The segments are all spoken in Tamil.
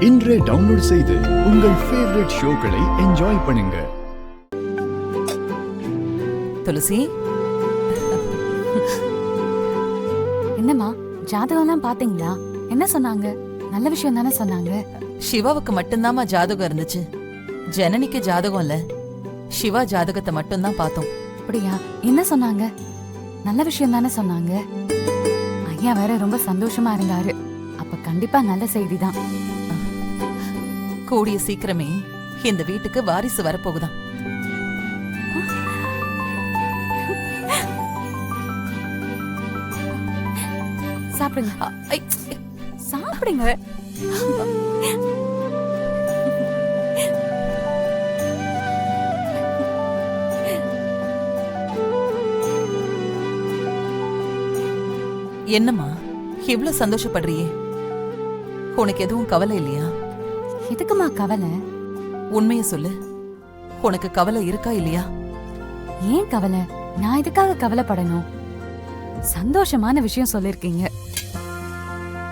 இன்றே டவுன்லோட் செய்து உங்கள் ஃபேவரட் ஷோக்களை என்ஜாய் பண்ணுங்க. துளசி, என்னம்மா ஜாதகம்லாம் பாத்தீங்களா? என்ன சொன்னாங்க? நல்ல விஷயம் தானே சொன்னாங்க. சிவாவுக்கு மட்டும்தாம்மா ஜாதகம் இருந்துச்சு. ஜனனிக்கு ஜாதகம் இல்ல. சிவா ஜாதகத்தை மட்டும்தான் பார்த்தோம். அப்படியா? என்ன சொன்னாங்க? நல்ல விஷயம் தானே சொன்னாங்க. ஐயா வேற ரொம்ப சந்தோஷமா இருந்தாரு. அப்ப கண்டிப்பா நல்ல செய்திதான். கூடிய சீக்கிரமே இந்த வீட்டுக்கு வாரிசு வரப்போகுதான். சாப்பிடுங்க, சாப்பிடுங்க. என்னம்மா இவ்ளோ சந்தோஷப்படுறியே? உனக்கு எதுவும் கவலை இல்லையா? எதுக்குமா கவலை? உண்மைய சொல்லு. உனக்கு கவலை இருக்கா இல்லையா? ஏன் கவலை? நான் இதுக்காக கவலைப்படணும்? சந்தோஷமான விஷயம் சொல்லிருக்கீங்க.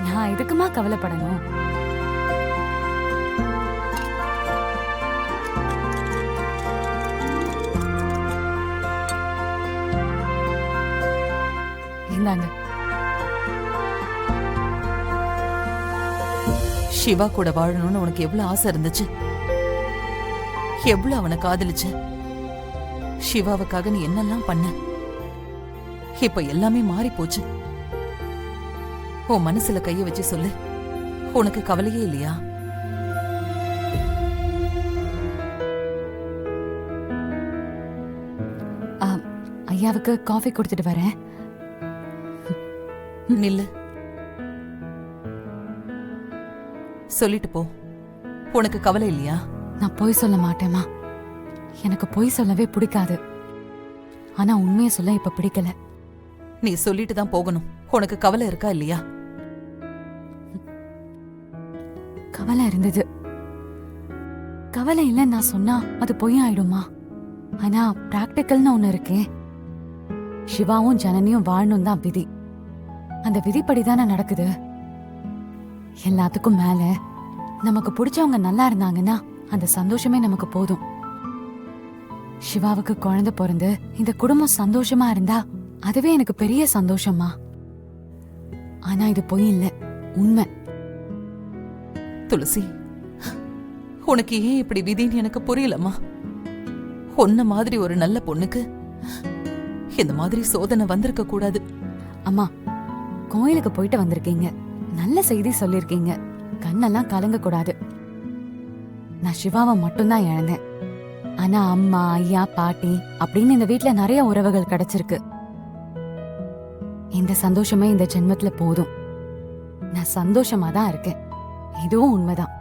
நான் இதுக்குமா கவலைப்படணும்? இந்தாங்க. சிவா கூட வாழணும்னு உனக்கு எவ்வளவு ஆசை இருந்துச்சு. எவ்வளவு அவனை காதலிச்ச. சிவாவுக்காக நீ என்னெல்லாம் பண்ண. இப்ப எல்லாமே மாறி போச்சு. உன் மனசுல கைய வச்சு சொல்லு. உனக்கு கவலையே இல்லையா? ஐயாவுக்கு காஃபி கொடுத்துட்டு வரேன். நில்லு, சொல்லிட்டு போ. உனக்கு கவலை இல்லையா? நான் பொய் சொல்ல மாட்டேமா. எனக்கு பொய் சொல்லவே பிடிக்காது. ஆனா உண்மையை சொல்ல இப்ப பிடிக்கல. நீ சொல்லிட்டு தான் போகணும். உனக்கு கவலை இருக்கா இல்லையா? கவலை இருந்தது. கவலை இல்லைன்னு நான் சொன்னா அது பொய் ஆயிடுமா? ஆனா பிராக்டிக்கல்னு ஒண்ணு இருக்கே. சிவாவும் ஜனனியும் வாழணும் தான் விதி. அந்த விதிப்படிதானே நடக்குது. எல்லாத்துக்கும் மேல நமக்கு பிடிச்சவங்க நல்லா இருந்தாங்கன்னா அந்த சந்தோஷமே நமக்கு போதும். சிவாவுக்கு குழந்தை பிறந்து இந்த குடும்பம் சந்தோஷமா இருந்தா அதுவே எனக்கு பெரிய சந்தோஷமா. ஆனா இது பொய் இல்ல, உண்மை. துளசி, உனக்கு ஏன் இப்படி விதின்னு எனக்கு புரியலம்மா. உன்ன மாதிரி ஒரு நல்ல பொண்ணுக்கு இந்த மாதிரி சோதனை வந்திருக்க கூடாது. அம்மா, கோயிலுக்கு போயிட்டு வந்திருக்கீங்க, நல்ல செய்தி சொல்லிருக்கீங்க. கண்ணெல்லாம் கலங்க கூடாது. நான் சிவாவை மட்டும்தான் இழந்தேன். ஆனா அம்மா, ஐயா, பாட்டி அப்படின்னு இந்த வீட்டுல நிறைய உறவுகள் கிடைச்சிருக்கு. இந்த சந்தோஷமே இந்த ஜென்மத்துல போதும். நான் சந்தோஷமா தான் இருக்கேன். இதுவும் உண்மைதான்.